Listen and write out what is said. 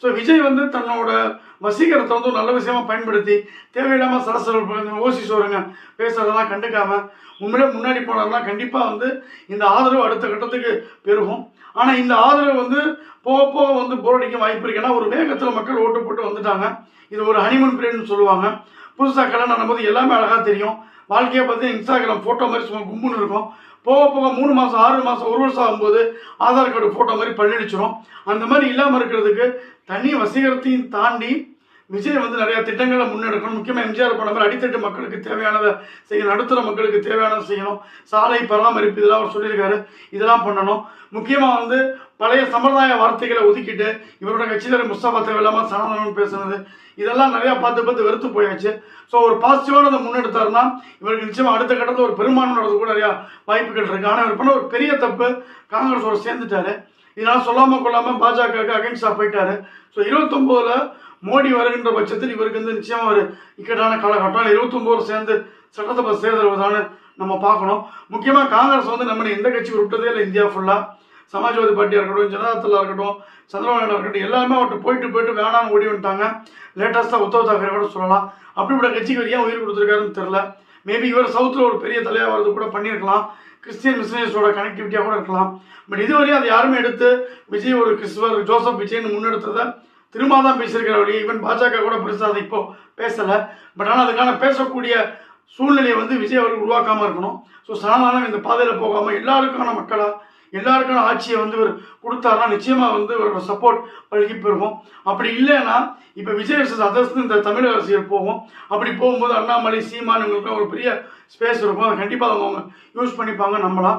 So Vijay வந்து தன்னோட வசீகரத்தை வந்து ஒரு நல்ல விஷயமா பயன்படுத்தி தேவையில்லாமல் சலசலப்பு ஓசி சோறுங்க பேசுறதெல்லாம் கண்டுக்காம உண்மையிலே முன்னாடி போனார்னா கண்டிப்பாக வந்து இந்த ஆதரவு அடுத்த கட்டத்துக்கு பெருகும். ஆனால் இந்த ஆதரவு வந்து போக போக வந்து போரடிக்க வாய்ப்பு இருக்கு. ஏன்னா ஒரு வேகத்தில் மக்கள் ஓட்டு போட்டு வந்துட்டாங்க. இது ஒரு ஹனிமூன் பீரியட்னு சொல்லுவாங்க. புதுசாக கல்யாணம் ஆகும்போது எல்லாமே அழகாக தெரியும். வாழ்க்கையை பற்றி இன்ஸ்டாகிராம் ஃபோட்டோ மாதிரி சும்மா கும்புன்னு இருக்கும். போக போக 3 மாதம் 6 மாதம் 1 வருஷம் ஆகும்போது ஆதார் கார்டு ஃபோட்டோ மாதிரி பள்ளிடிச்சிடும். அந்த மாதிரி இல்லாமல் இருக்கிறதுக்கு தனி வசீகரத்தையும் தாண்டி விஜய் வந்து நிறையா திட்டங்களை முன்னெடுக்கணும். முக்கியமாக எம்ஜிஆர் பண்ண மாதிரி அடித்தட்டு மக்களுக்கு தேவையானதை செய்யணும், நடுத்தர மக்களுக்கு தேவையானதை செய்யணும், சாலை பராமரிப்பு இதெல்லாம் அவர் சொல்லியிருக்காரு, இதெல்லாம் பண்ணணும். முக்கியமாக வந்து பழைய சம்பிரதாய வார்த்தைகளை ஒதுக்கிட்டு இவரோட கட்சியில் முஸ்தபா தேவையில்லாமல் சனாதனம் பேசுனது இதெல்லாம் நிறையா பார்த்து வெறுத்து போயாச்சு. ஸோ ஒரு பாசிட்டிவானதை முன்னெடுத்தாருன்னா இவருக்கு நிச்சயமாக அடுத்த கட்டத்தில் ஒரு பெரும்பான்மை நடந்து கூட நிறையா வாய்ப்புகள் இருக்குது. ஆனால் இவர் பண்ண ஒரு பெரிய தப்பு, காங்கிரஸோட சேர்ந்துட்டாரு. இதனால் சொல்லாமல் கொள்ளாமல் பாஜகவுக்கு அகைன்ஸ்டாக போயிட்டாரு. ஸோ 29ல் மோடி வருகின்ற பட்சத்தில் இவருக்கு வந்து நிச்சயமாக ஒரு இக்கட்டான காலகட்டம். 29 சேர்ந்து சட்டசபை தேர்தல் வருதான்னு நம்ம பார்க்கணும். முக்கியமாக காங்கிரஸ் வந்து நம்ம எந்த கட்சி விட்டதே இல்லை இந்தியா ஃபுல்லாக. சமாஜ்வாதி பார்ட்டியாக இருக்கட்டும், ஜனதாதளா இருக்கட்டும், சந்திரபாபு நாயுடு இருக்கட்டும், எல்லாருமே அவர்கிட்ட போயிட்டு வேணான்னு ஓடி வந்துட்டாங்க. லேட்டஸ்ட்டாக உத்தவ் தாக்கரே கூட சொல்லலாம். அப்படிப்பட்ட கட்சிக்கு ஏன் உயிர் கொடுத்துருக்காருன்னு தெரில. மேபி இவர் சவுத்தில் ஒரு பெரிய தலையாக வரது கூட பண்ணியிருக்கலாம். கிறிஸ்டியன் மிஷனரிஸோட கனெக்டிவிட்டியாக கூட இருக்கலாம். பட் இதுவரையும் அதை யாருமே எடுத்து விஜய் ஒரு கிறிஸ்துவர் ஜோசப் விஜய்னு முன்னெடுத்ததை திரும்ப தான் பேசியிருக்கிற வழி. ஈவன் பாஜக கூட பெருசாக அதை இப்போ பேசலை. பட் ஆனால் அதுக்கான பேசக்கூடிய சூழ்நிலையை வந்து விஜய் அவர்கள் உருவாக்காமல் இருக்கணும். ஸோ சனாதனம் இந்த பாதையில் போகாமல் எல்லாருக்கான மக்களாக எல்லாருக்கான ஆட்சியை வந்து இவர் கொடுத்தாருன்னா நிச்சயமாக வந்து இவரோட சப்போர்ட் பழகி பெறுவோம். அப்படி இல்லைன்னா இப்போ விஜய் வர்சஸ் அதர்ஸ் இந்த தமிழக அரசியல் போகும். அப்படி போகும்போது அண்ணாமலை, சீமான் இவங்களுக்குலாம் ஒரு பெரிய ஸ்பேஸ் இருக்கும். அதை கண்டிப்பாக அவங்க யூஸ் பண்ணிப்பாங்க நம்பலாம்.